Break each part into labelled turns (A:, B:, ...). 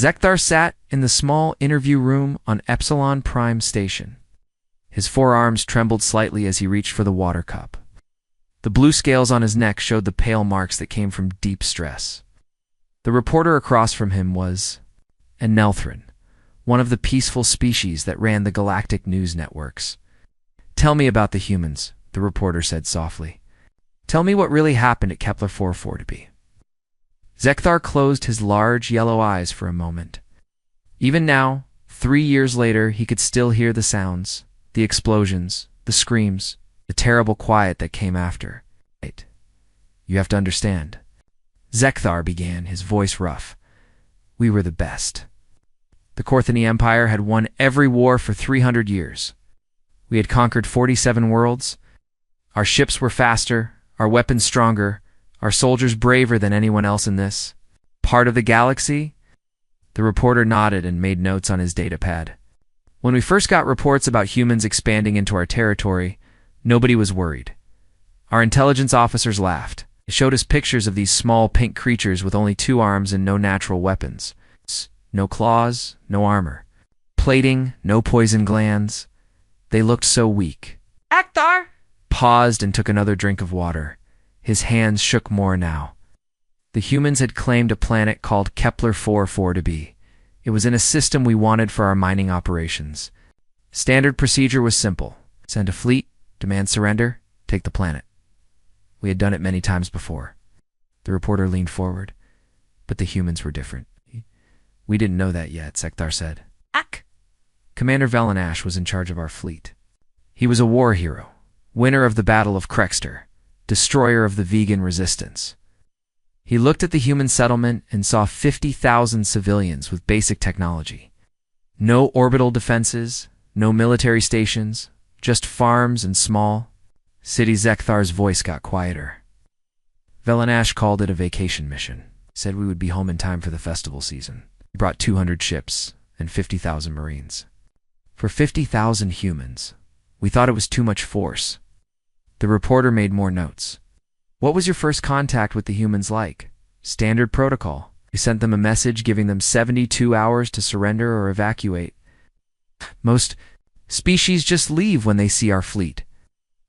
A: Zekthar sat in the small interview room on Epsilon Prime Station. His forearms trembled slightly as he reached for the water cup. The blue scales on his neck showed the pale marks that came from deep stress. The reporter across from him was an Nelthrin, one of the peaceful species that ran the galactic news networks. "Tell me about the humans," the reporter said softly. "Tell me what really happened at Kepler 440b." Zekthar closed his large yellow eyes for a moment. Even now, 3 years later, he could still hear the sounds, the explosions, the screams, the terrible quiet that came after. "Wait. You have to understand." Zekthar began, his voice rough. "We were the best. The Korthani Empire had won every war for 300 years. We had conquered 47 worlds. Our ships were faster, our weapons stronger, our soldiers braver than anyone else in this part of the galaxy." The reporter nodded and made notes on his datapad. "When we first got reports about humans expanding into our territory, nobody was worried. Our intelligence officers laughed. They showed us pictures of these small pink creatures with only 2 arms and no natural weapons. No claws, no armor. Plating, no poison glands. They looked so weak."
B: Zekthar
A: Paused and took another drink of water. His hands shook more now. The humans had claimed a planet called Kepler 440b. It was in a system we wanted for our mining operations. Standard procedure was simple. Send a fleet, demand surrender, take the planet. We had done it many times before. The reporter leaned forward. But the humans were different. "We didn't know that yet," Zekthar said. Commander Velanash was in charge of our fleet. He was a war hero, winner of the Battle of Krexter, destroyer of the vegan resistance. He looked at the human settlement and saw 50,000 civilians with basic technology. No orbital defenses, no military stations, just farms and small cities. Zekthar's voice got quieter. Velanash called it a vacation mission. Said we would be home in time for the festival season. He brought 200 ships and 50,000 Marines. For 50,000 humans, we thought it was too much force. The reporter made more notes. "What was your first contact with the humans like?" "Standard protocol. We sent them a message giving them 72 hours to surrender or evacuate. Most species just leave when they see our fleet.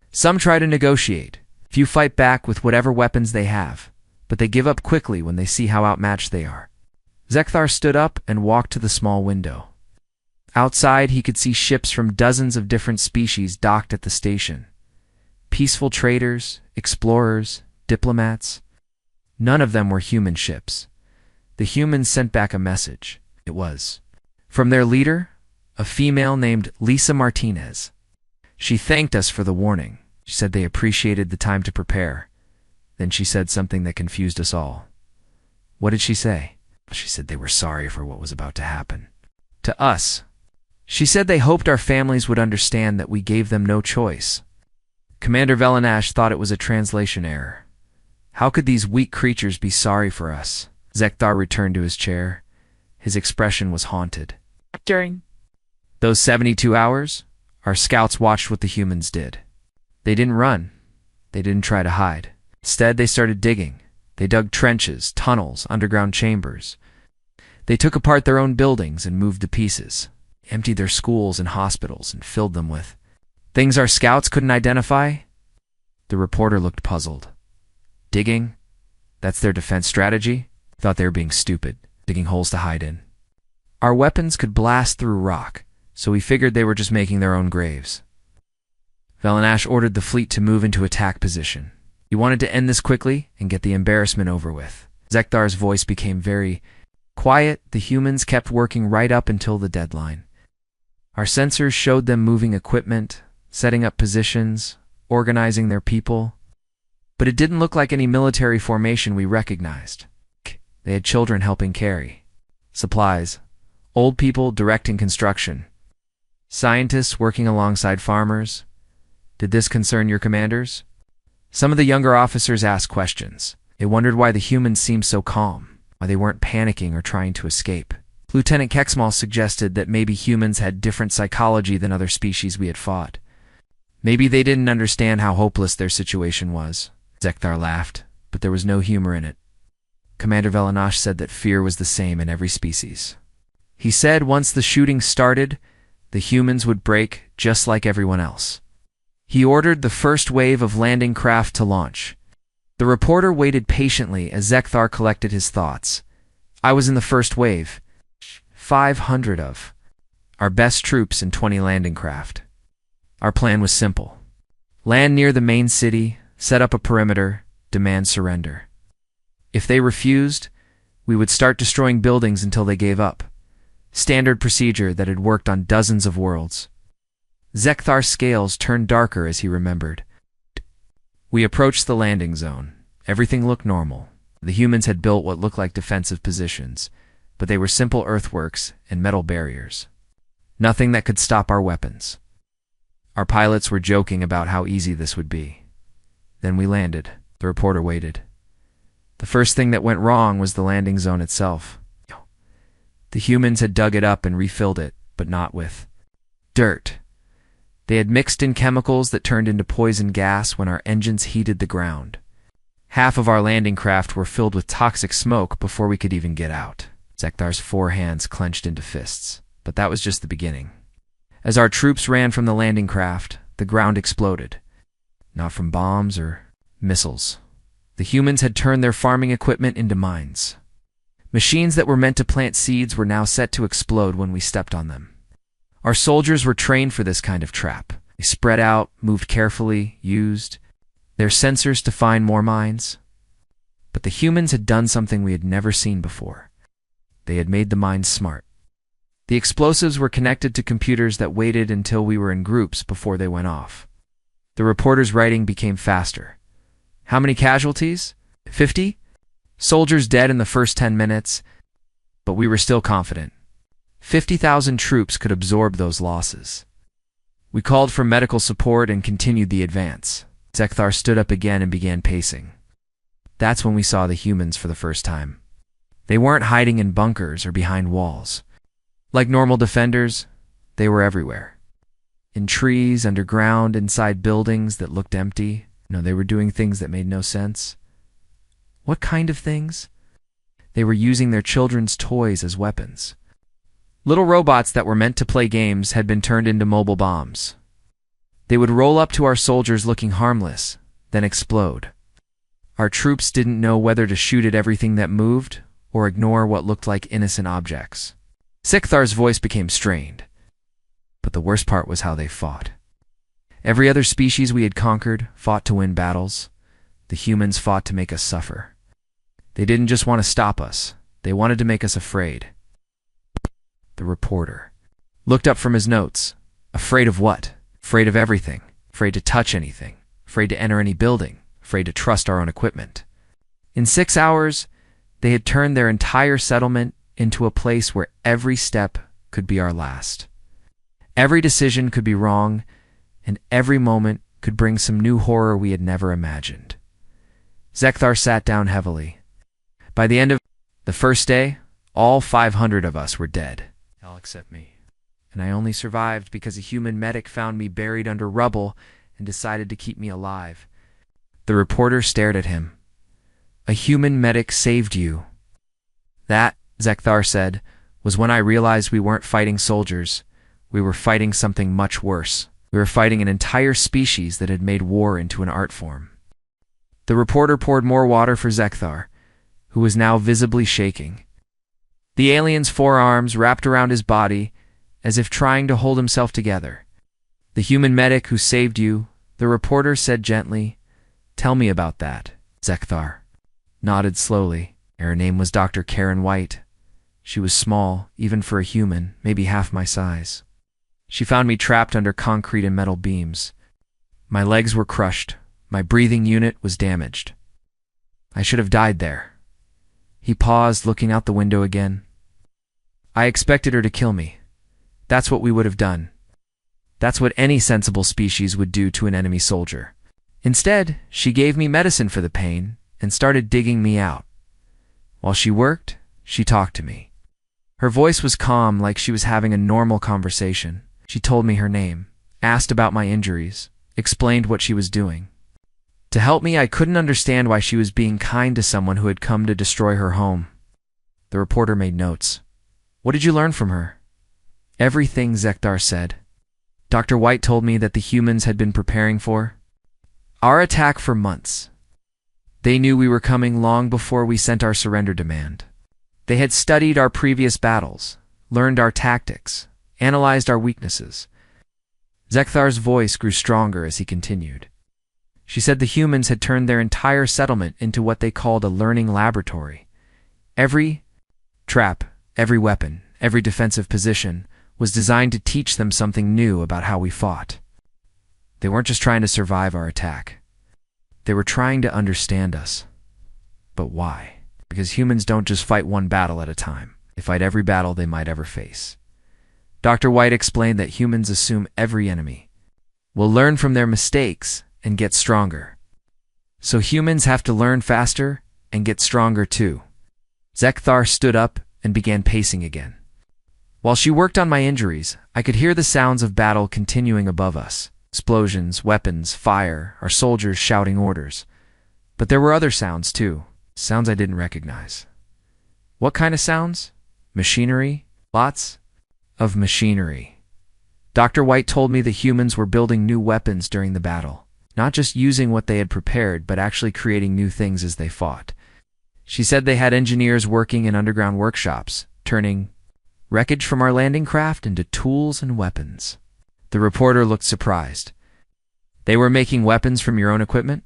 A: Some try to negotiate. Few fight back with whatever weapons they have, but they give up quickly when they see how outmatched they are." Zekthar stood up and walked to the small window. Outside, he could see ships from dozens of different species docked at the station. Peaceful traders, explorers, diplomats. None of them were human ships. The humans sent back a message. It was from their leader, a female named Lisa Martinez. She thanked us for the warning. She said they appreciated the time to prepare. Then she said something that confused us all. "What did she say?" "She said they were sorry for what was about to happen. To us. She said they hoped our families would understand that we gave them no choice." Commander Velanash thought it was a translation error. How could these weak creatures be sorry for us? Zekthar returned to his chair. His expression was haunted.
B: During
A: those 72 hours, our scouts watched what the humans did. They didn't run. They didn't try to hide. Instead, they started digging. They dug trenches, tunnels, underground chambers. They took apart their own buildings and moved to pieces, emptied their schools and hospitals and filled them with things our scouts couldn't identify. The reporter looked puzzled. Digging? That's their defense strategy? Thought they were being stupid, digging holes to hide in. Our weapons could blast through rock, so we figured they were just making their own graves. Velanash ordered the fleet to move into attack position. He wanted to end this quickly and get the embarrassment over with. Zekthar's voice became very quiet. The humans kept working right up until the deadline. Our sensors showed them moving equipment, setting up positions, organizing their people. But it didn't look like any military formation we recognized. They had children helping carry supplies, old people directing construction, scientists working alongside farmers. Did this concern your commanders? Some of the younger officers asked questions. They wondered why the humans seemed so calm, why they weren't panicking or trying to escape. Lieutenant Kexmal suggested that maybe humans had different psychology than other species we had fought. Maybe they didn't understand how hopeless their situation was. Zekthar laughed, but there was no humor in it. Commander Velanash said that fear was the same in every species. He said once the shooting started, the humans would break just like everyone else. He ordered the first wave of landing craft to launch. The reporter waited patiently as Zekthar collected his thoughts. I was in the first wave. 500 of our best troops and 20 landing craft. Our plan was simple. Land near the main city, set up a perimeter, demand surrender. If they refused, we would start destroying buildings until they gave up. Standard procedure that had worked on dozens of worlds. Zekthar's scales turned darker as he remembered. We approached the landing zone. Everything looked normal. The humans had built what looked like defensive positions, but they were simple earthworks and metal barriers. Nothing that could stop our weapons. Our pilots were joking about how easy this would be. Then we landed. The reporter waited. The first thing that went wrong was the landing zone itself. The humans had dug it up and refilled it, but not with dirt. They had mixed in chemicals that turned into poison gas when our engines heated the ground. Half of our landing craft were filled with toxic smoke before we could even get out. Zekthar's 4 hands clenched into fists, but that was just the beginning. As our troops ran from the landing craft, the ground exploded. Not from bombs or missiles. The humans had turned their farming equipment into mines. Machines that were meant to plant seeds were now set to explode when we stepped on them. Our soldiers were trained for this kind of trap. They spread out, moved carefully, used their sensors to find more mines. But the humans had done something we had never seen before. They had made the mines smart. The explosives were connected to computers that waited until we were in groups before they went off. The reporter's writing became faster. How many casualties? 50? Soldiers dead in the first 10 minutes, but we were still confident. 50,000 troops could absorb those losses. We called for medical support and continued the advance. Zekthar stood up again and began pacing. That's when we saw the humans for the first time. They weren't hiding in bunkers or behind walls. Like normal defenders, they were everywhere. In trees, underground, inside buildings that looked empty. No, they were doing things that made no sense. What kind of things? They were using their children's toys as weapons. Little robots that were meant to play games had been turned into mobile bombs. They would roll up to our soldiers looking harmless, then explode. Our troops didn't know whether to shoot at everything that moved or ignore what looked like innocent objects. Zekthar's voice became strained. But the worst part was how they fought. Every other species we had conquered fought to win battles. The humans fought to make us suffer. They didn't just want to stop us. They wanted to make us afraid. The reporter looked up from his notes. Afraid of what? Afraid of everything. Afraid to touch anything. Afraid to enter any building. Afraid to trust our own equipment. In 6 hours, they had turned their entire settlement into a place where every step could be our last. Every decision could be wrong, and every moment could bring some new horror we had never imagined. Zekthar sat down heavily. By the end of the first day, all 500 of us were dead. All except me. And I only survived because a human medic found me buried under rubble and decided to keep me alive. The reporter stared at him. A human medic saved you. That, Zekthar said, was when I realized we weren't fighting soldiers. We were fighting something much worse. We were fighting an entire species that had made war into an art form. The reporter poured more water for Zekthar, who was now visibly shaking. The alien's forearms wrapped around his body as if trying to hold himself together. The human medic who saved you, the reporter said gently, "Tell me about that." Zekthar nodded slowly. Her name was Dr. Karen White. She was small, even for a human, maybe half my size. She found me trapped under concrete and metal beams. My legs were crushed. My breathing unit was damaged. I should have died there. He paused, looking out the window again. I expected her to kill me. That's what we would have done. That's what any sensible species would do to an enemy soldier. Instead, she gave me medicine for the pain and started digging me out. While she worked, she talked to me. Her voice was calm, like she was having a normal conversation. She told me her name, asked about my injuries, explained what she was doing. To help me, I couldn't understand why she was being kind to someone who had come to destroy her home. The reporter made notes. What did you learn from her? Everything, Zekthar said. Dr. White told me that the humans had been preparing for our attack for months. They knew we were coming long before we sent our surrender demand. They had studied our previous battles, learned our tactics, analyzed our weaknesses. Zekthar's voice grew stronger as he continued. She said the humans had turned their entire settlement into what they called a learning laboratory. Every trap, every weapon, every defensive position was designed to teach them something new about how we fought. They weren't just trying to survive our attack. They were trying to understand us. But why? Because humans don't just fight one battle at a time. They fight every battle they might ever face. Dr. White explained that humans assume every enemy will learn from their mistakes and get stronger. So humans have to learn faster and get stronger too. Zekthar stood up and began pacing again. While she worked on my injuries, I could hear the sounds of battle continuing above us. Explosions, weapons, fire, our soldiers shouting orders. But there were other sounds too, sounds I didn't recognize. What kind of sounds? Machinery? Lots of machinery. Dr. White told me the humans were building new weapons during the battle, not just using what they had prepared, but actually creating new things as they fought. She said they had engineers working in underground workshops, turning wreckage from our landing craft into tools and weapons. The reporter looked surprised. They were making weapons from your own equipment?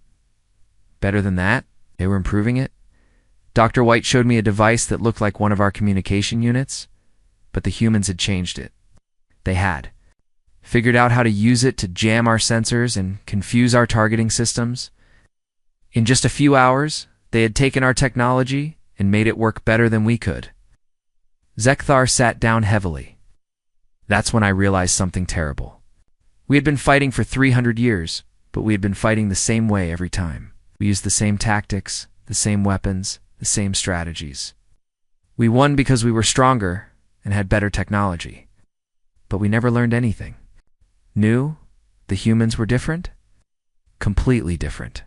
A: Better than that? They were improving it? Dr. White showed me a device that looked like one of our communication units, but the humans had changed it. They had figured out how to use it to jam our sensors and confuse our targeting systems. In just a few hours, they had taken our technology and made it work better than we could. Zekthar sat down heavily. That's when I realized something terrible. We had been fighting for 300 years, but we had been fighting the same way every time. We used the same tactics, the same weapons, the same strategies. We won because we were stronger and had better technology. But we never learned anything. New? The humans were different? Completely different.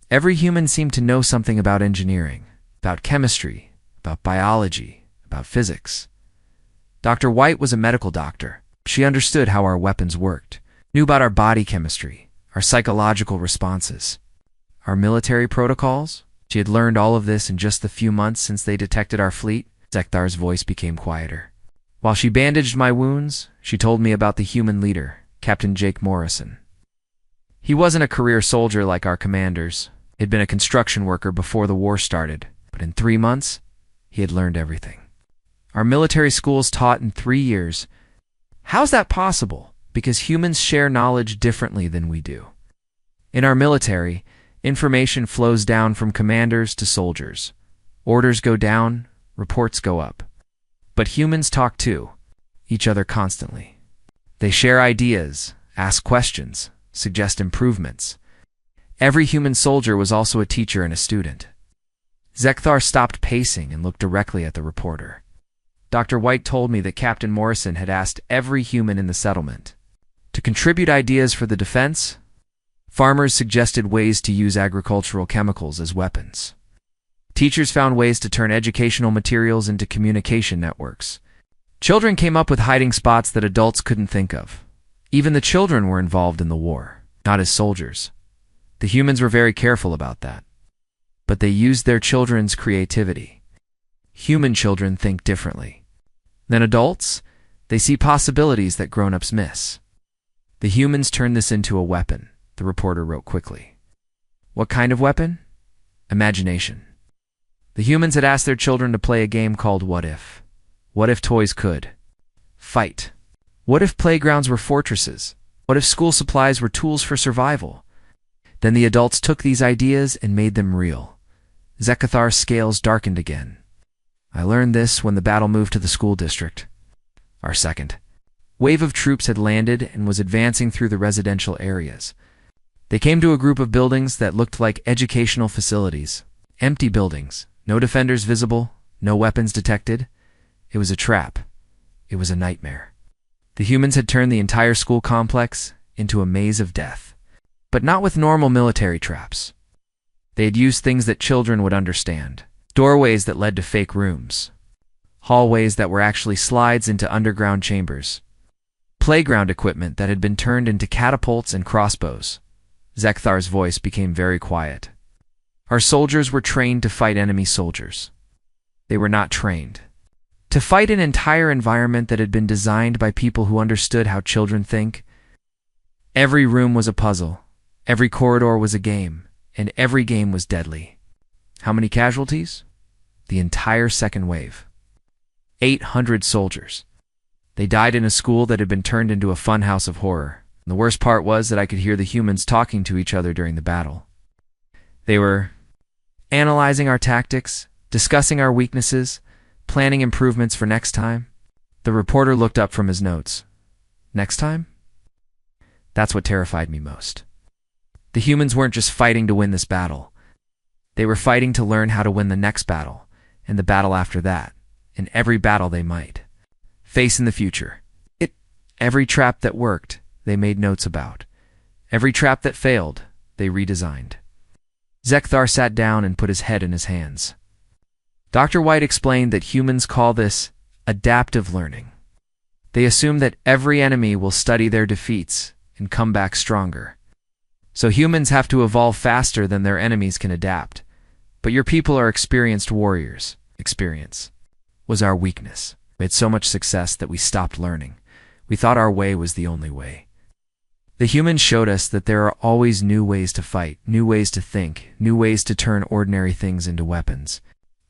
A: Every human seemed to know something about engineering, about chemistry, about biology, about physics. Dr. White was a medical doctor. She understood how our weapons worked, knew about our body chemistry, our psychological responses, our military protocols. She had learned all of this in just the few months since they detected our fleet. Zekthar's voice became quieter. While she bandaged my wounds, she told me about the human leader, Captain Jake Morrison. He wasn't a career soldier like our commanders. He'd been a construction worker before the war started, but in 3 months, he had learned everything. Our military schools taught in 3 years. How's that possible? Because humans share knowledge differently than we do. In our military, information flows down from commanders to soldiers. Orders go down, reports go up. But humans talk too, each other constantly. They share ideas, ask questions, suggest improvements. Every human soldier was also a teacher and a student. Zekthar stopped pacing and looked directly at the reporter. Dr. White told me that Captain Morrison had asked every human in the settlement to contribute ideas for the defense. Farmers suggested ways to use agricultural chemicals as weapons. Teachers found ways to turn educational materials into communication networks. Children came up with hiding spots that adults couldn't think of. Even the children were involved in the war, not as soldiers. The humans were very careful about that. But they used their children's creativity. Human children think differently. Than adults, they see possibilities that grown-ups miss. The humans turned this into a weapon, the reporter wrote quickly. What kind of weapon? Imagination. The humans had asked their children to play a game called What If? What if toys could fight? What if playgrounds were fortresses? What if school supplies were tools for survival? Then the adults took these ideas and made them real. Zekathar's scales darkened again. I learned this when the battle moved to the school district. Our second wave of troops had landed and was advancing through the residential areas. They came to a group of buildings that looked like educational facilities. Empty buildings, no defenders visible, no weapons detected. It was a trap. It was a nightmare. The humans had turned the entire school complex into a maze of death. But not with normal military traps. They had used things that children would understand. Doorways that led to fake rooms. Hallways that were actually slides into underground chambers. Playground equipment that had been turned into catapults and crossbows. Zekthar's voice became very quiet. Our soldiers were trained to fight enemy soldiers. They were not trained to fight an entire environment that had been designed by people who understood how children think. Every room was a puzzle, every corridor was a game, and every game was deadly. How many casualties? The entire second wave. 800 soldiers. They died in a school that had been turned into a funhouse of horror. And the worst part was that I could hear the humans talking to each other during the battle. They were analyzing our tactics, discussing our weaknesses, planning improvements for next time. The reporter looked up from his notes. Next time? That's what terrified me most. The humans weren't just fighting to win this battle. They were fighting to learn how to win the next battle, and the battle after that, and every battle they might face in the future. Every trap that worked, they made notes about. Every trap that failed, they redesigned. Zekthar sat down and put his head in his hands. Dr. White explained that humans call this adaptive learning. They assume that every enemy will study their defeats and come back stronger. So humans have to evolve faster than their enemies can adapt. But your people are experienced warriors. Experience was our weakness. We had so much success that we stopped learning. We thought our way was the only way. The humans showed us that there are always new ways to fight, new ways to think, new ways to turn ordinary things into weapons.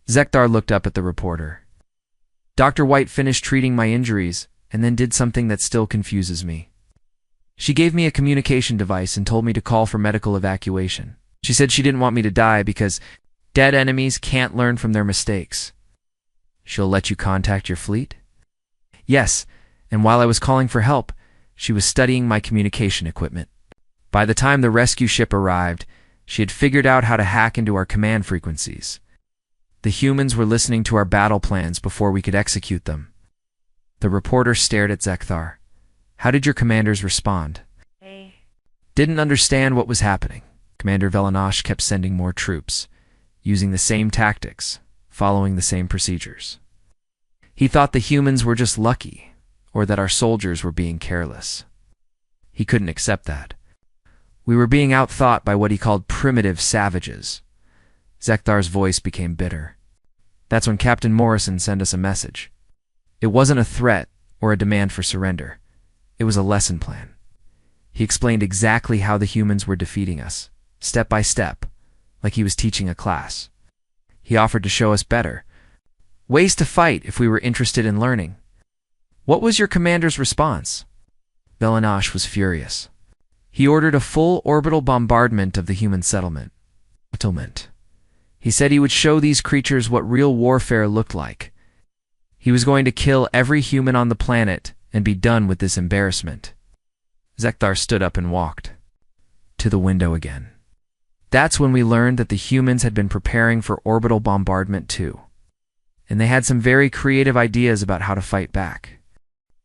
A: Zekthar looked up at the reporter. Dr. White finished treating my injuries and then did something that still confuses me. She gave me a communication device and told me to call for medical evacuation. She said she didn't want me to die because dead enemies can't learn from their mistakes. She'll let you contact your fleet? Yes, and while I was calling for help, she was studying my communication equipment. By the time the rescue ship arrived, she had figured out how to hack into our command frequencies. The humans were listening to our battle plans before we could execute them. The reporter stared at Zekthar. How did your commanders respond? Didn't understand what was happening. Commander Velanash kept sending more troops, using the same tactics, following the same procedures. He thought the humans were just lucky, or that our soldiers were being careless. He couldn't accept that. We were being outthought by what he called primitive savages. Zekthar's voice became bitter. That's when Captain Morrison sent us a message. It wasn't a threat or a demand for surrender. It was a lesson plan. He explained exactly how the humans were defeating us, step by step, like he was teaching a class. He offered to show us better ways to fight if we were interested in learning. What was your commander's response? Velanash was furious. He ordered a full orbital bombardment of the human settlement. He said he would show these creatures what real warfare looked like. He was going to kill every human on the planet and be done with this embarrassment. Zekthar stood up and walked to the window again. That's when we learned that the humans had been preparing for orbital bombardment too. And they had some very creative ideas about how to fight back.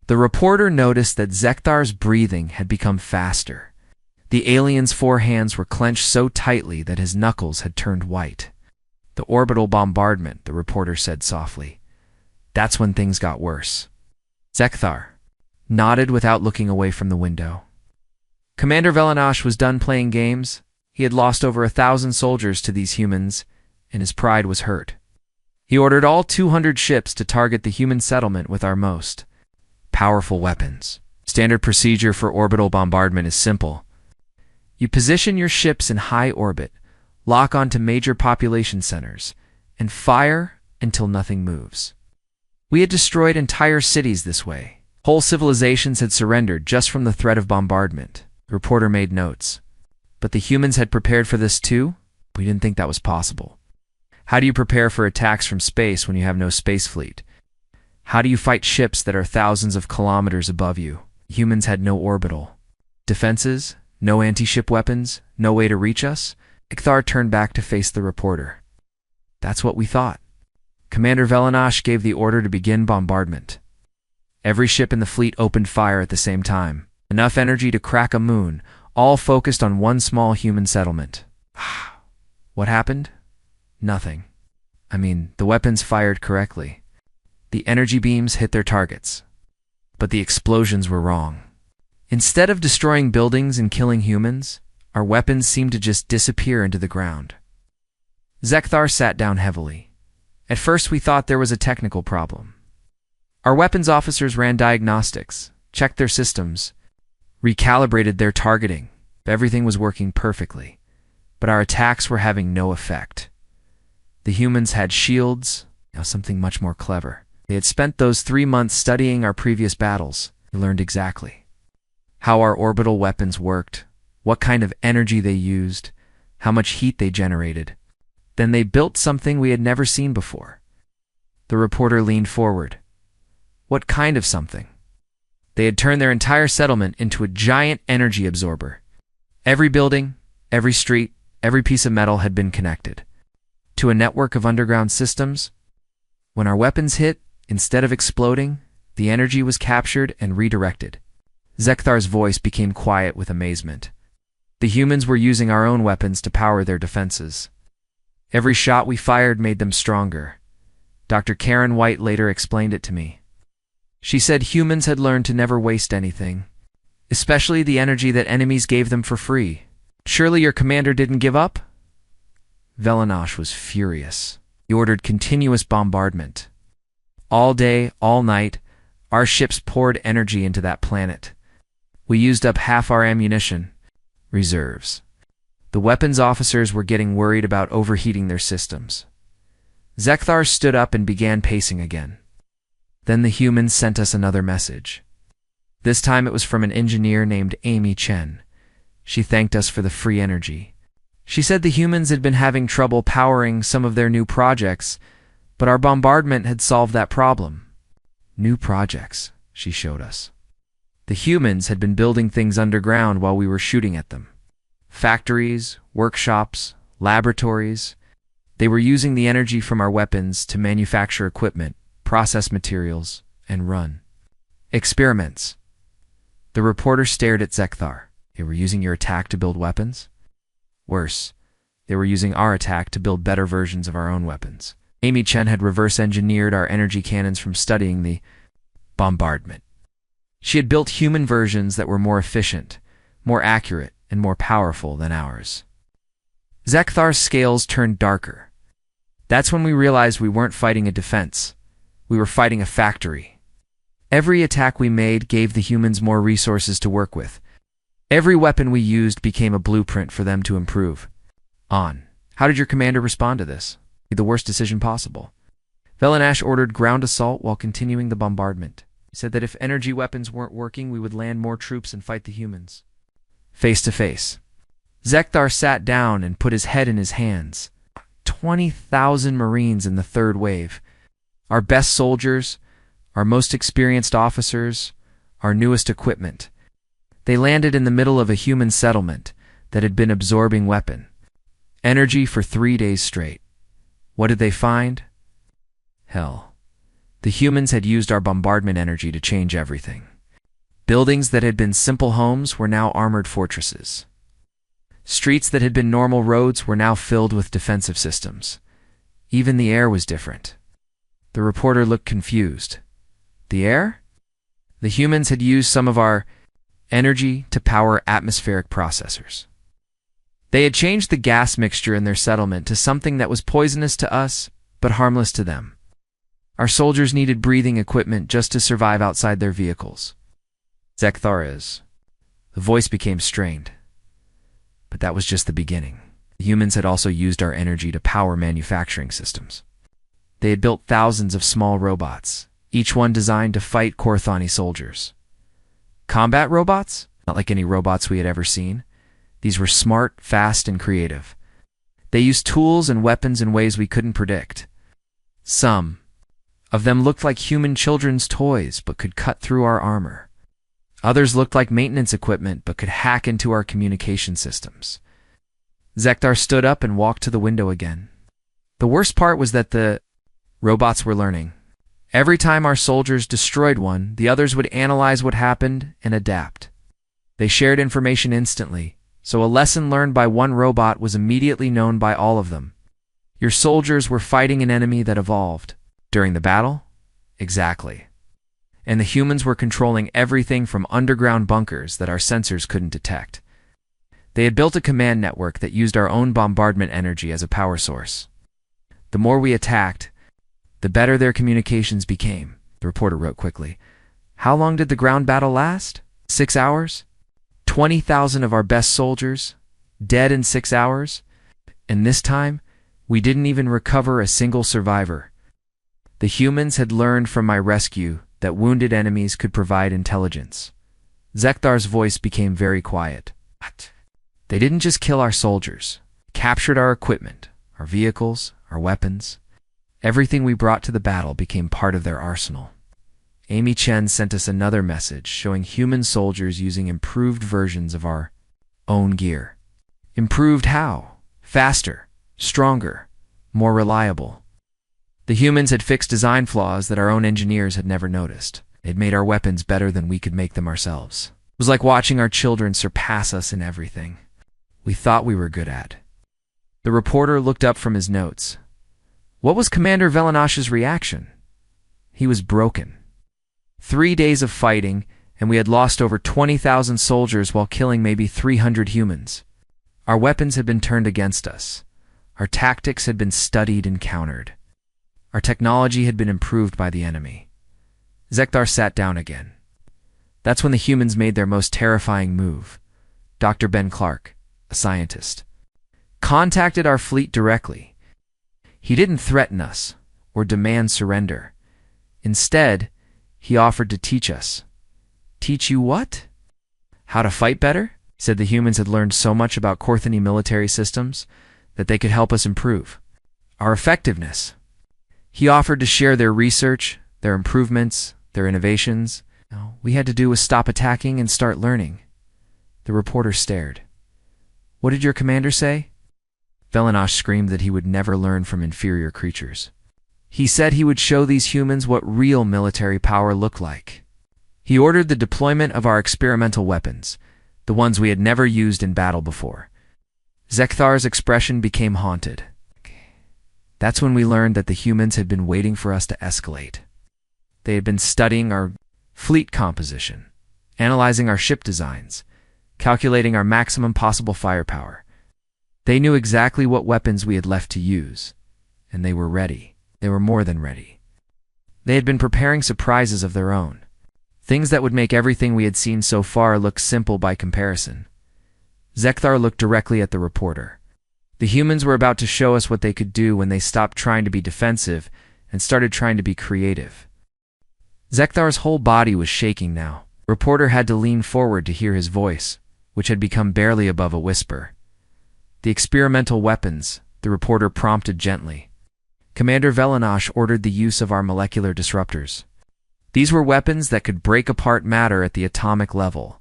A: The reporter noticed that Zekthar's breathing had become faster. The alien's forehands were clenched so tightly that his knuckles had turned white. The orbital bombardment, the reporter said softly. That's when things got worse. Zekthar nodded without looking away from the window. Commander Velanash was done playing games. He had lost over 1,000 soldiers to these humans, and his pride was hurt. He ordered all 200 ships to target the human settlement with our most powerful weapons. Standard procedure for orbital bombardment is simple. You position your ships in high orbit, lock onto major population centers, and fire until nothing moves. We had destroyed entire cities this way. Whole civilizations had surrendered just from the threat of bombardment. The reporter made notes. But the humans had prepared for this too? We didn't think that was possible. How do you prepare for attacks from space when you have no space fleet? How do you fight ships that are thousands of kilometers above you? Humans had no orbital defenses, no anti-ship weapons, no way to reach us. Ikthar turned back to face the reporter. That's what we thought. Commander Velanash gave the order to begin bombardment. Every ship in the fleet opened fire at the same time. Enough energy to crack a moon, all focused on one small human settlement. What happened? Nothing. The weapons fired correctly. The energy beams hit their targets. But the explosions were wrong. Instead of destroying buildings and killing humans, our weapons seemed to just disappear into the ground. Zekthar sat down heavily. At first we thought there was a technical problem. Our weapons officers ran diagnostics, checked their systems, recalibrated their targeting. Everything was working perfectly, but our attacks were having no effect. The humans had shields, now something much more clever. They had spent those 3 months studying our previous battles. They learned exactly how our orbital weapons worked, what kind of energy they used, how much heat they generated. Then they built something we had never seen before. The reporter leaned forward. What kind of something? They had turned their entire settlement into a giant energy absorber. Every building, every street, every piece of metal had been connected to a network of underground systems. When our weapons hit, instead of exploding, the energy was captured and redirected. Zekthar's voice became quiet with amazement. The humans were using our own weapons to power their defenses. Every shot we fired made them stronger. Dr. Karen White later explained it to me. She said humans had learned to never waste anything, especially the energy that enemies gave them for free. Surely your commander didn't give up? Velanash was furious. He ordered continuous bombardment. All day, all night, our ships poured energy into that planet. We used up half our ammunition reserves. The weapons officers were getting worried about overheating their systems. Zekthar stood up and began pacing again. Then the humans sent us another message. This time it was from an engineer named Amy Chen. She thanked us for the free energy. She said the humans had been having trouble powering some of their new projects, but our bombardment had solved that problem. New projects, she showed us. The humans had been building things underground while we were shooting at them. Factories, workshops, laboratories. They were using the energy from our weapons to manufacture equipment, process materials, and run experiments. The reporter stared at Zekthar. They were using your attack to build weapons? Worse, they were using our attack to build better versions of our own weapons. Amy Chen had reverse-engineered our energy cannons from studying the bombardment. She had built human versions that were more efficient, more accurate, and more powerful than ours. Zekthar's scales turned darker. That's when we realized we weren't fighting a defense. We were fighting a factory. Every attack we made gave the humans more resources to work with. Every weapon we used became a blueprint for them to improve on. How did your commander respond to this? The worst decision possible. Velanash ordered ground assault while continuing the bombardment. He said that if energy weapons weren't working, we would land more troops and fight the humans. Face to face. Zekthar sat down and put his head in his hands. 20,000 Marines in the third wave. Our best soldiers, our most experienced officers, our newest equipment. They landed in the middle of a human settlement that had been absorbing weapon energy for 3 days straight. What did they find? Hell. The humans had used our bombardment energy to change everything. Buildings that had been simple homes were now armored fortresses. Streets that had been normal roads were now filled with defensive systems. Even the air was different. The reporter looked confused. The air? The humans had used some of our energy to power atmospheric processors. They had changed the gas mixture in their settlement to something that was poisonous to us, but harmless to them. Our soldiers needed breathing equipment just to survive outside their vehicles. Zekthar is. The voice became strained. But that was just the beginning. The humans had also used our energy to power manufacturing systems. They had built thousands of small robots, each one designed to fight Korthani soldiers. Combat robots? Not like any robots we had ever seen. These were smart, fast, and creative. They used tools and weapons in ways we couldn't predict. Some of them looked like human children's toys but could cut through our armor. Others looked like maintenance equipment but could hack into our communication systems. Zekthar stood up and walked to the window again. The worst part was that the robots were learning. Every time our soldiers destroyed one, the others would analyze what happened and adapt. They shared information instantly, so a lesson learned by one robot was immediately known by all of them. Your soldiers were fighting an enemy that evolved. During the battle? Exactly. And the humans were controlling everything from underground bunkers that our sensors couldn't detect. They had built a command network that used our own bombardment energy as a power source. The more we attacked, the better their communications became, the reporter wrote quickly. How long did the ground battle last? 6 hours? 20,000 of our best soldiers dead in 6 hours? And this time, we didn't even recover a single survivor. The humans had learned from my rescue that wounded enemies could provide intelligence. Zekthar's voice became very quiet. What? They didn't just kill our soldiers, captured our equipment, our vehicles, our weapons. Everything we brought to the battle became part of their arsenal. Amy Chen sent us another message showing human soldiers using improved versions of our own gear. Improved how? Faster, stronger, more reliable. The humans had fixed design flaws that our own engineers had never noticed. They'd made our weapons better than we could make them ourselves. It was like watching our children surpass us in everything we thought we were good at. The reporter looked up from his notes. What was Commander Velinash's reaction? He was broken. 3 days of fighting, and we had lost over 20,000 soldiers while killing maybe 300 humans. Our weapons had been turned against us. Our tactics had been studied and countered. Our technology had been improved by the enemy. Zekthar sat down again. That's when the humans made their most terrifying move. Dr. Ben Clark, a scientist, contacted our fleet directly. He didn't threaten us or demand surrender. Instead, he offered to teach us. Teach you what? How to fight better? He said the humans had learned so much about Korthani military systems that they could help us improve our effectiveness. He offered to share their research, their improvements, their innovations. All we had to do was stop attacking and start learning. The reporter stared. What did your commander say? Velinash screamed that he would never learn from inferior creatures. He said he would show these humans what real military power looked like. He ordered the deployment of our experimental weapons, the ones we had never used in battle before. Zekthar's expression became haunted. That's when we learned that the humans had been waiting for us to escalate. They had been studying our fleet composition, analyzing our ship designs, calculating our maximum possible firepower. They knew exactly what weapons we had left to use, and they were ready. They were more than ready. They had been preparing surprises of their own, things that would make everything we had seen so far look simple by comparison. Zekthar looked directly at the reporter. The humans were about to show us what they could do when they stopped trying to be defensive and started trying to be creative. Zekthar's whole body was shaking now. The reporter had to lean forward to hear his voice, which had become barely above a whisper. The experimental weapons, the reporter prompted gently. Commander Velinash ordered the use of our molecular disruptors. These were weapons that could break apart matter at the atomic level.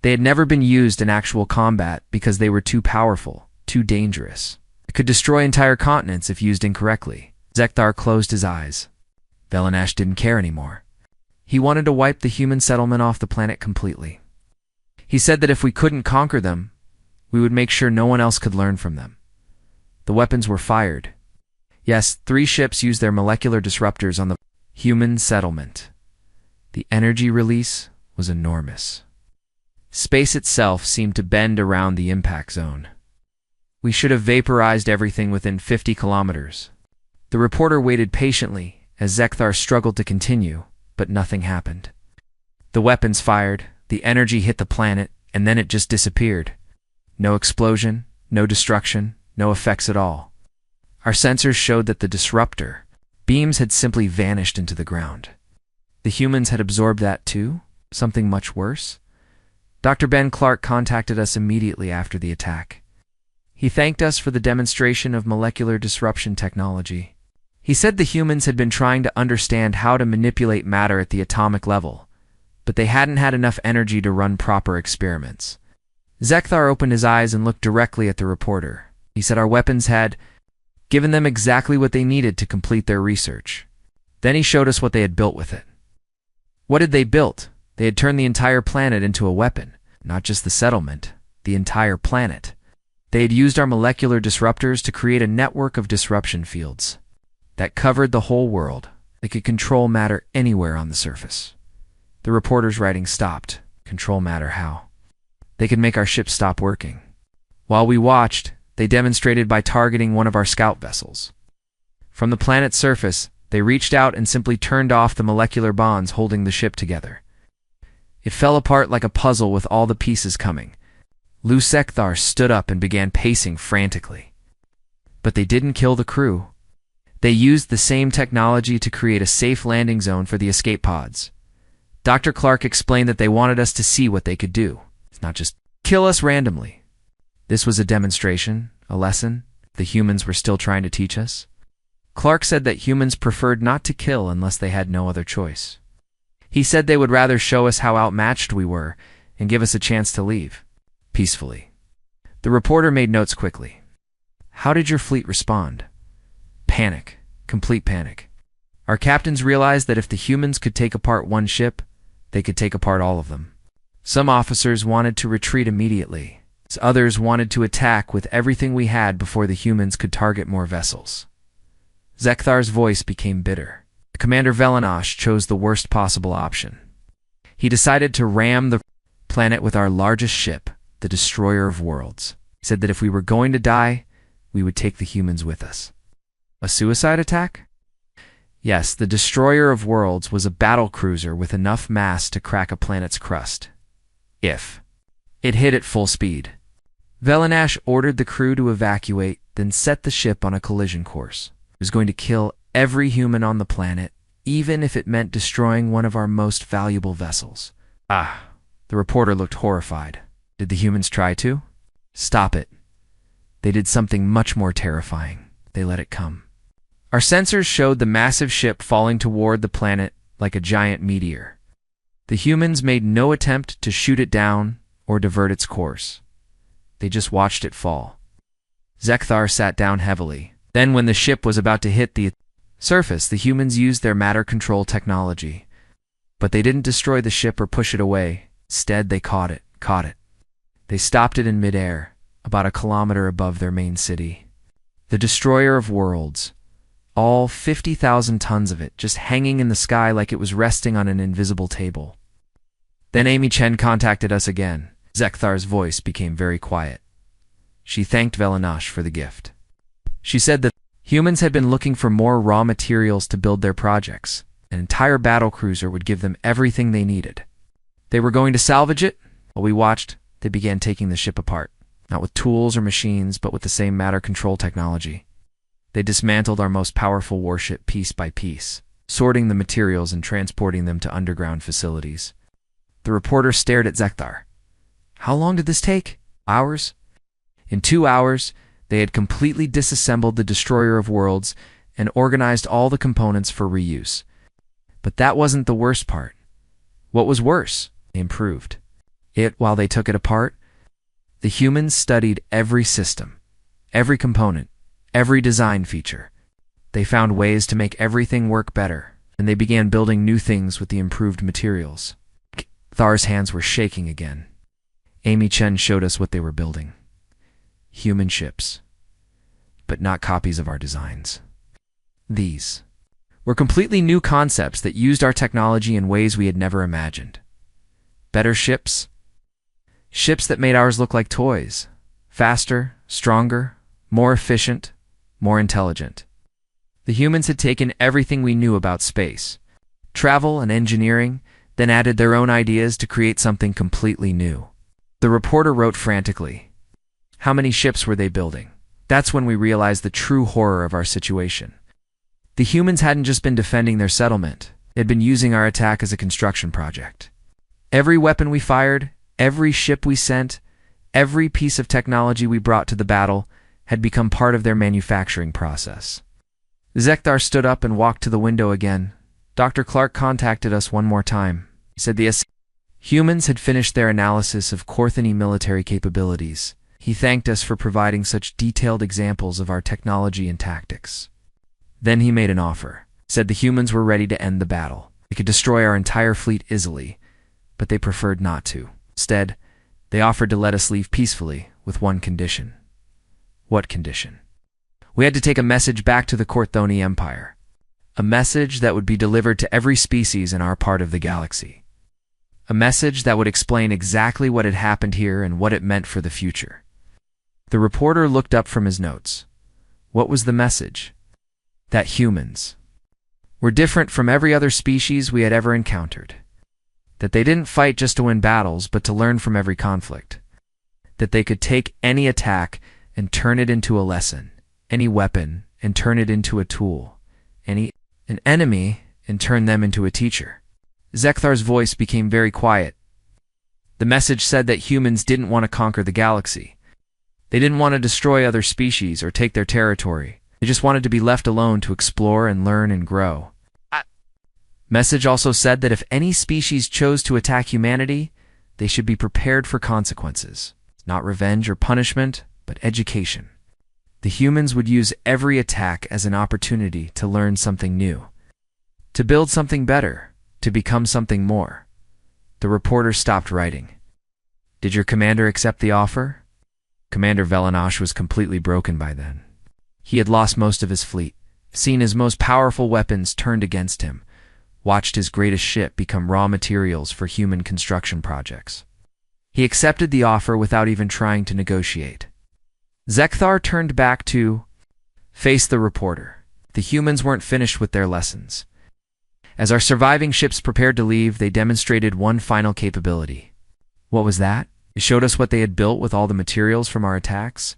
A: They had never been used in actual combat because they were too powerful, too dangerous. It could destroy entire continents if used incorrectly. Zekthar closed his eyes. Velinash didn't care anymore. He wanted to wipe the human settlement off the planet completely. He said that if we couldn't conquer them, we would make sure no one else could learn from them. The weapons were fired. Yes, 3 ships used their molecular disruptors on the human settlement. The energy release was enormous. Space itself seemed to bend around the impact zone. We should have vaporized everything within 50 kilometers. The reporter waited patiently as Zekthar struggled to continue, but nothing happened. The weapons fired, the energy hit the planet, and then it just disappeared. No explosion, no destruction, no effects at all. Our sensors showed that the disruptor beams had simply vanished into the ground. The humans had absorbed that too? Something much worse? Dr. Ben Clark contacted us immediately after the attack. He thanked us for the demonstration of molecular disruption technology. He said the humans had been trying to understand how to manipulate matter at the atomic level, but they hadn't had enough energy to run proper experiments. Zekthar opened his eyes and looked directly at the reporter. He said our weapons had given them exactly what they needed to complete their research. Then he showed us what they had built with it. What had they built? They had turned the entire planet into a weapon. Not just the settlement, the entire planet. They had used our molecular disruptors to create a network of disruption fields that covered the whole world. They could control matter anywhere on the surface. The reporter's writing stopped. Control matter how? They could make our ships stop working. While we watched, they demonstrated by targeting one of our scout vessels. From the planet's surface, they reached out and simply turned off the molecular bonds holding the ship together. It fell apart like a puzzle with all the pieces coming. Zekthar stood up and began pacing frantically. But they didn't kill the crew. They used the same technology to create a safe landing zone for the escape pods. Dr. Clark explained that they wanted us to see what they could do. It's not just kill us randomly. This was a demonstration, a lesson the humans were still trying to teach us. Clark said that humans preferred not to kill unless they had no other choice. He said they would rather show us how outmatched we were and give us a chance to leave peacefully. The reporter made notes quickly. How did your fleet respond? Panic. Complete panic. Our captains realized that if the humans could take apart one ship, they could take apart all of them. Some officers wanted to retreat immediately. Others wanted to attack with everything we had before the humans could target more vessels. Zekthar's voice became bitter. Commander Velanash chose the worst possible option. He decided to ram the planet with our largest ship, the Destroyer of Worlds. He said that if we were going to die, we would take the humans with us. A suicide attack? Yes, the Destroyer of Worlds was a battle cruiser with enough mass to crack a planet's crust. If it hit at full speed. Velanash ordered the crew to evacuate, then set the ship on a collision course. It was going to kill every human on the planet, even if it meant destroying one of our most valuable vessels. The reporter looked horrified. Did the humans try to? Stop it. They did something much more terrifying. They let it come. Our sensors showed the massive ship falling toward the planet like a giant meteor. The humans made no attempt to shoot it down or divert its course. They just watched it fall. Zekthar sat down heavily. Then when the ship was about to hit the surface, the humans used their matter control technology. But they didn't destroy the ship or push it away. Instead, they caught it. They stopped it in midair, about a kilometer above their main city. The Destroyer of Worlds. All 50,000 tons of it, just hanging in the sky like it was resting on an invisible table. Then Amy Chen contacted us again. Zekthar's voice became very quiet. She thanked Velanash for the gift. She said that humans had been looking for more raw materials to build their projects. An entire battle cruiser would give them everything they needed. They were going to salvage it. While we watched, they began taking the ship apart. Not with tools or machines, but with the same matter control technology. They dismantled our most powerful warship piece by piece, sorting the materials and transporting them to underground facilities. The reporter stared at Zekthar. How long did this take? Hours? In 2 hours, they had completely disassembled the Destroyer of Worlds and organized all the components for reuse. But that wasn't the worst part. What was worse? They improved. While they took it apart, the humans studied every system, every component, every design feature. They found ways to make everything work better, and they began building new things with the improved materials. Thar's hands were shaking again. Amy Chen showed us what they were building. Human ships, but not copies of our designs. These were completely new concepts that used our technology in ways we had never imagined. Better ships. Ships that made ours look like toys. Faster, stronger, more efficient, more intelligent. The humans had taken everything we knew about space, travel and engineering, then added their own ideas to create something completely new. The reporter wrote frantically. How many ships were they building? That's when we realized the true horror of our situation. The humans hadn't just been defending their settlement. They had been using our attack as a construction project. Every weapon we fired, every ship we sent, every piece of technology we brought to the battle had become part of their manufacturing process. Zekthar stood up and walked to the window again. Dr. Clark contacted us one more time. He said the humans had finished their analysis of Korthani military capabilities. He thanked us for providing such detailed examples of our technology and tactics. Then he made an offer. Said the humans were ready to end the battle. They could destroy our entire fleet easily, but they preferred not to. Instead, They offered to let us leave peacefully, with one condition. What condition? We had to take a message back to the Korthoni Empire. A message that would be delivered to every species in our part of the galaxy. A message that would explain exactly what had happened here and what it meant for the future. The reporter looked up from his notes. What was the message? That humans were different from every other species we had ever encountered. That they didn't fight just to win battles, but to learn from every conflict. That they could take any attack and turn it into a lesson, any weapon and turn it into a tool, an enemy and turn them into a teacher. Zekthar's voice became very quiet. The message said that humans didn't want to conquer the galaxy. They didn't want to destroy other species or take their territory. They just wanted to be left alone to explore and learn and grow. Message also said that if any species chose to attack humanity, they should be prepared for consequences. Not revenge or punishment, but education. The humans would use every attack as an opportunity to learn something new. To build something better, to become something more. The reporter stopped writing. Did your commander accept the offer? Commander Velanash was completely broken by then. He had lost most of his fleet, seen his most powerful weapons turned against him, watched his greatest ship become raw materials for human construction projects. He accepted the offer without even trying to negotiate. Zekthar turned back to face the reporter. The humans weren't finished with their lessons. As our surviving ships prepared to leave, they demonstrated one final capability. What was that? It showed us what they had built with all the materials from our attacks.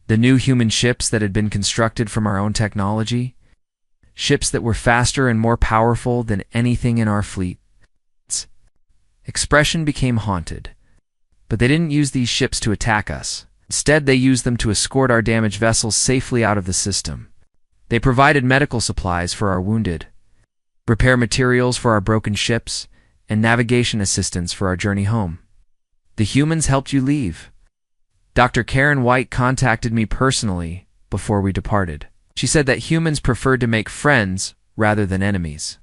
A: The new human ships that had been constructed from our own technology. Ships that were faster and more powerful than anything in our fleet. Expression became haunted. But they didn't use these ships to attack us. Instead, they used them to escort our damaged vessels safely out of the system. They provided medical supplies for our wounded, repair materials for our broken ships, and navigation assistance for our journey home. The humans helped you leave. Dr. Karen White contacted me personally before we departed. She said that humans preferred to make friends rather than enemies.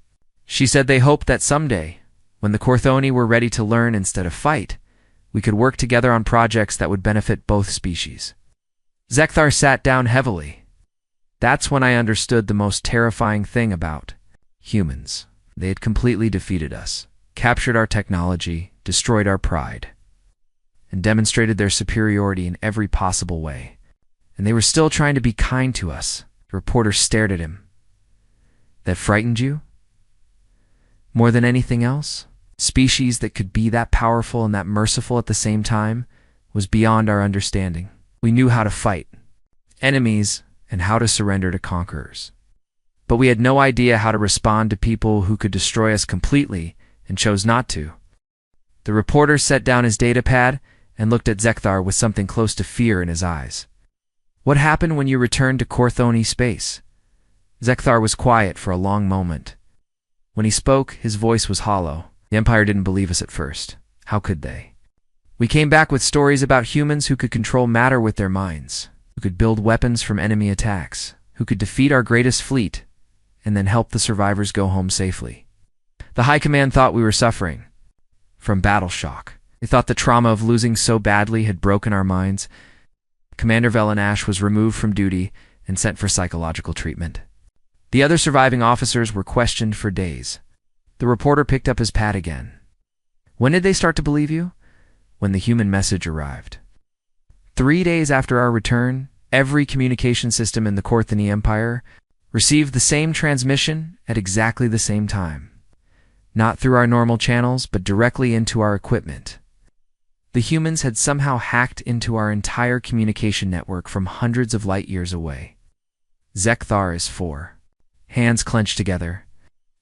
A: She said they hoped that someday, when the Korthoni were ready to learn instead of fight, we could work together on projects that would benefit both species. Zekthar sat down heavily. That's when I understood the most terrifying thing about humans. They had completely defeated us, captured our technology, destroyed our pride, and demonstrated their superiority in every possible way. And they were still trying to be kind to us. The reporter stared at him. That frightened you? More than anything else? Species that could be that powerful and that merciful at the same time was beyond our understanding. We knew how to fight enemies and how to surrender to conquerors. But we had no idea how to respond to people who could destroy us completely and chose not to. The reporter set down his datapad and looked at Zekthar with something close to fear in his eyes. What happened when you returned to Korthoni space? Zekthar was quiet for a long moment. When he spoke, his voice was hollow. The Empire didn't believe us at first. How could they? We came back with stories about humans who could control matter with their minds, who could build weapons from enemy attacks, who could defeat our greatest fleet, and then help the survivors go home safely. The High Command thought we were suffering from battle shock. They thought the trauma of losing so badly had broken our minds. Commander Velanash was removed from duty and sent for psychological treatment. The other surviving officers were questioned for days. The reporter picked up his pad again. When did they start to believe you? When the human message arrived. 3 days after our return, every communication system in the Korthoni Empire received the same transmission at exactly the same time. Not through our normal channels, but directly into our equipment. The humans had somehow hacked into our entire communication network from hundreds of light years away. Zekthar is 4. Hands clenched together.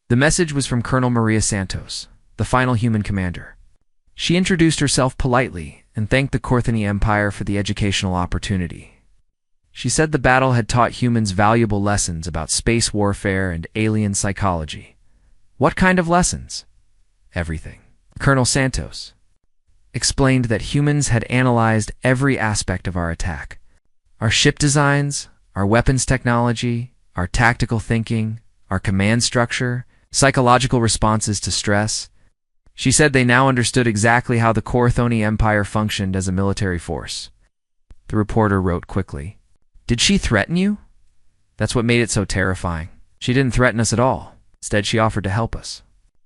A: The message was from Colonel Maria Santos, the final human commander. She introduced herself politely and thanked the Korthoni Empire for the educational opportunity. She said the battle had taught humans valuable lessons about space warfare and alien psychology. What kind of lessons? Everything. Colonel Santos explained that humans had analyzed every aspect of our attack. Our ship designs, our weapons technology, our tactical thinking, our command structure, psychological responses to stress. She said they now understood exactly how the Corthoni Empire functioned as a military force. The reporter wrote quickly. Did she threaten you? That's what made it so terrifying. She didn't threaten us at all. Instead, she offered to help us.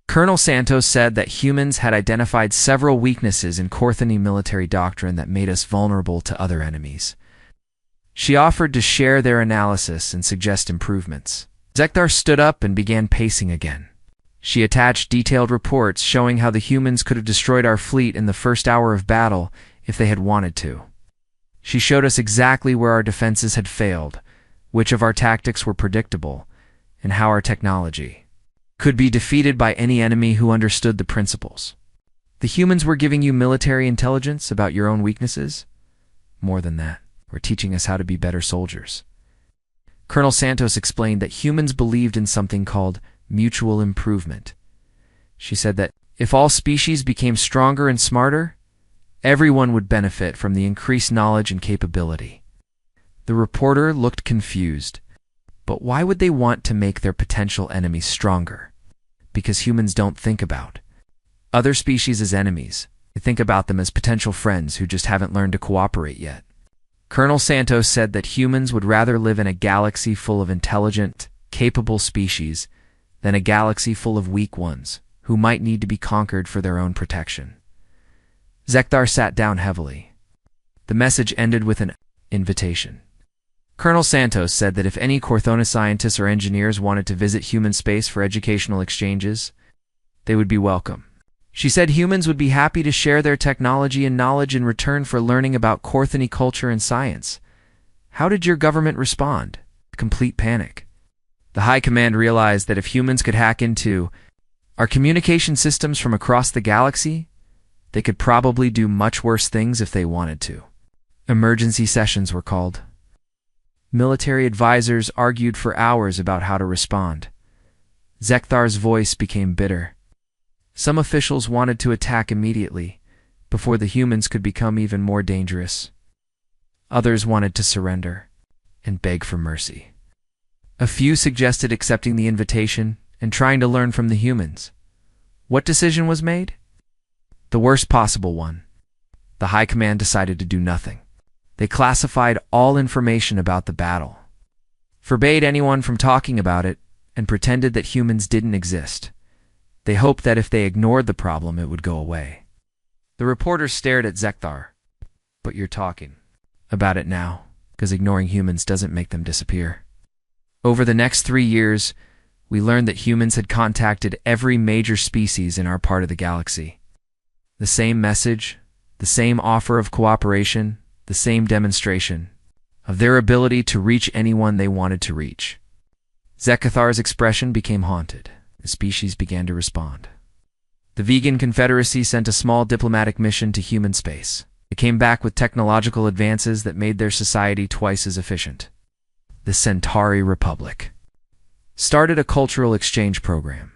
A: Colonel Santos said that humans had identified several weaknesses in Corthoni military doctrine that made us vulnerable to other enemies. She offered to share their analysis and suggest improvements. Zekthar stood up and began pacing again. She attached detailed reports showing how the humans could have destroyed our fleet in the first hour of battle if they had wanted to. She showed us exactly where our defenses had failed, which of our tactics were predictable, and how our technology could be defeated by any enemy who understood the principles. The humans were giving you military intelligence about your own weaknesses? More than that, were teaching us how to be better soldiers. Colonel Santos explained that humans believed in something called mutual improvement. She said that if all species became stronger and smarter, everyone would benefit from the increased knowledge and capability. The reporter looked confused. But why would they want to make their potential enemies stronger? Because humans don't think about other species as enemies. They think about them as potential friends who just haven't learned to cooperate yet. Colonel Santos said that humans would rather live in a galaxy full of intelligent, capable species than a galaxy full of weak ones who might need to be conquered for their own protection. Zekthar sat down heavily. The message ended with an invitation. Colonel Santos said that if any Corthona scientists or engineers wanted to visit human space for educational exchanges, they would be welcome. She said humans would be happy to share their technology and knowledge in return for learning about Corthony culture and science. How did your government respond? Complete panic. The High Command realized that if humans could hack into our communication systems from across the galaxy, they could probably do much worse things if they wanted to. Emergency sessions were called. Military advisors argued for hours about how to respond. Zekthar's voice became bitter. Some officials wanted to attack immediately, before the humans could become even more dangerous. Others wanted to surrender and beg for mercy. A few suggested accepting the invitation and trying to learn from the humans. What decision was made? The worst possible one. The High Command decided to do nothing. They classified all information about the battle, forbade anyone from talking about it, and pretended that humans didn't exist. They hoped that if they ignored the problem, it would go away. The reporter stared at Zekthar. But you're talking about it now, because ignoring humans doesn't make them disappear. Over the next 3 years, we learned that humans had contacted every major species in our part of the galaxy. The same message, the same offer of cooperation, the same demonstration of their ability to reach anyone they wanted to reach. Zekathar's expression became haunted. The species began to respond. The Vegan Confederacy sent a small diplomatic mission to human space. It came back with technological advances that made their society twice as efficient. The Centauri Republic started a cultural exchange program.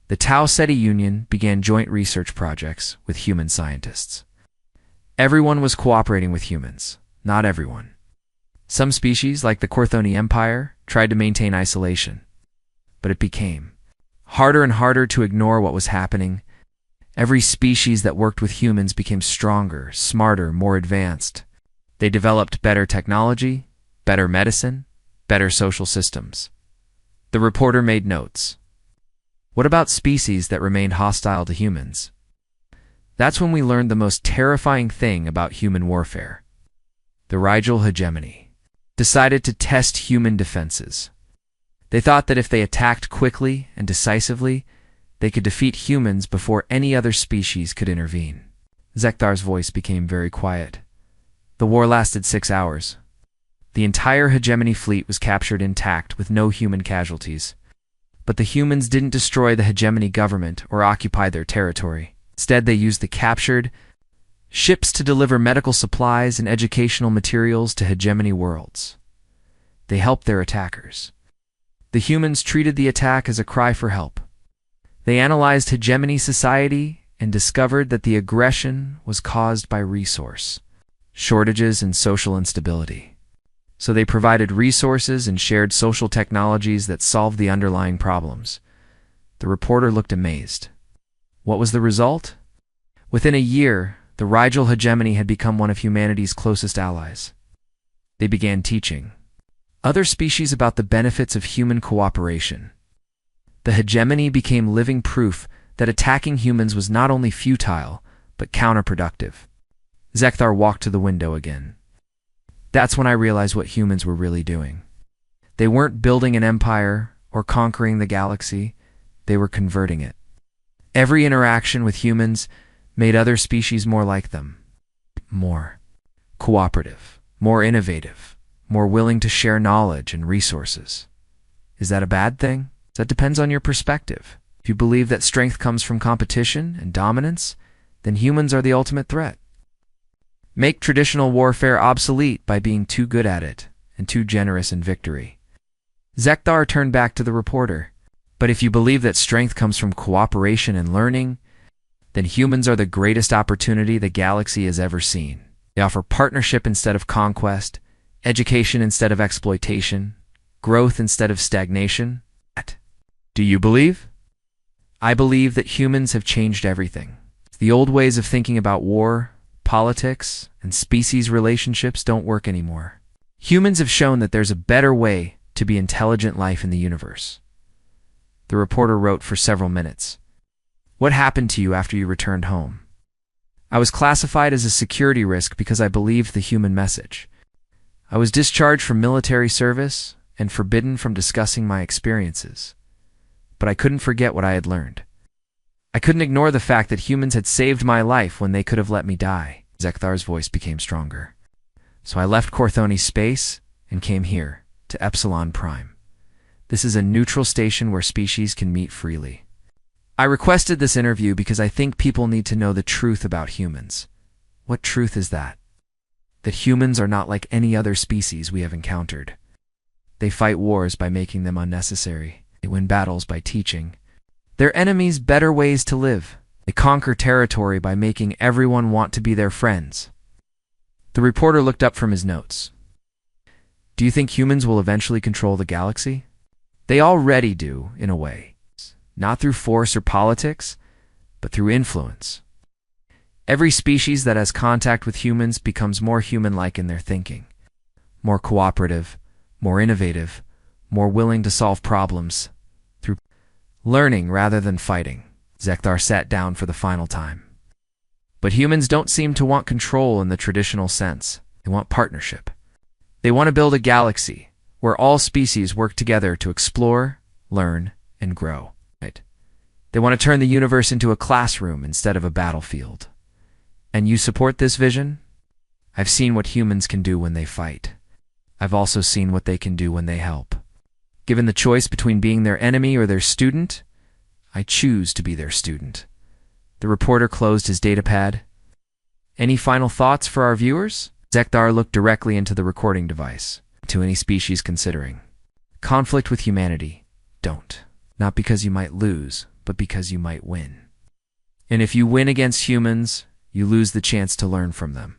A: The Tau Ceti Union began joint research projects with human scientists. Everyone was cooperating with humans, not everyone. Some species, like the Corthoni Empire, tried to maintain isolation. But it became harder and harder to ignore what was happening. Every species that worked with humans became stronger, smarter, more advanced. They developed better technology, better medicine, better social systems. The reporter made notes. What about species that remained hostile to humans? That's when we learned the most terrifying thing about human warfare. The Rigel hegemony decided to test human defenses. They thought that if they attacked quickly and decisively, they could defeat humans before any other species could intervene. Zekthar's voice became very quiet. The war lasted 6 hours. The entire hegemony fleet was captured intact with no human casualties. But the humans didn't destroy the hegemony government or occupy their territory. Instead, they used the captured ships to deliver medical supplies and educational materials to hegemony worlds. They helped their attackers. The humans treated the attack as a cry for help. They analyzed hegemony society and discovered that the aggression was caused by resource shortages and social instability. So they provided resources and shared social technologies that solved the underlying problems. The reporter looked amazed. What was the result? Within a year, the Rigel hegemony had become one of humanity's closest allies. They began teaching other species about the benefits of human cooperation. The hegemony became living proof that attacking humans was not only futile, but counterproductive. Zekthar walked to the window again. That's when I realized what humans were really doing. They weren't building an empire or conquering the galaxy, they were converting it. Every interaction with humans made other species more like them. More cooperative, more innovative, more willing to share knowledge and resources. Is that a bad thing? That depends on your perspective. If you believe that strength comes from competition and dominance, then humans are the ultimate threat. Make traditional warfare obsolete by being too good at it and too generous in victory. Zekthar turned back to the reporter. But if you believe that strength comes from cooperation and learning, then humans are the greatest opportunity the galaxy has ever seen. They offer partnership instead of conquest, education instead of exploitation, growth instead of stagnation. Do you believe? I believe that humans have changed everything. The old ways of thinking about war, politics, and species relationships don't work anymore. Humans have shown that there's a better way to be intelligent life in the universe. The reporter wrote for several minutes. What happened to you after you returned home? I was classified as a security risk because I believed the human message. I was discharged from military service and forbidden from discussing my experiences. But I couldn't forget what I had learned. I couldn't ignore the fact that humans had saved my life when they could have let me die. Zekthar's voice became stronger. So I left Corthoni space and came here, to Epsilon Prime. This is a neutral station where species can meet freely. I requested this interview because I think people need to know the truth about humans. What truth is that? That humans are not like any other species we have encountered. They fight wars by making them unnecessary. They win battles by teaching their enemies better ways to live. They conquer territory by making everyone want to be their friends. The reporter looked up from his notes. Do you think humans will eventually control the galaxy? They already do, in a way. Not through force or politics, but through influence. Every species that has contact with humans becomes more human-like in their thinking. More cooperative, more innovative, more willing to solve problems through learning rather than fighting. Zekthar sat down for the final time. But humans don't seem to want control in the traditional sense. They want partnership. They want to build a galaxy where all species work together to explore, learn, and grow. Right? They want to turn the universe into a classroom instead of a battlefield. And you support this vision? I've seen what humans can do when they fight. I've also seen what they can do when they help. Given the choice between being their enemy or their student, I choose to be their student. The reporter closed his datapad. Any final thoughts for our viewers? Zekthar looked directly into the recording device. To any species considering conflict with humanity, don't. Not because you might lose, but because you might win. And if you win against humans, you lose the chance to learn from them.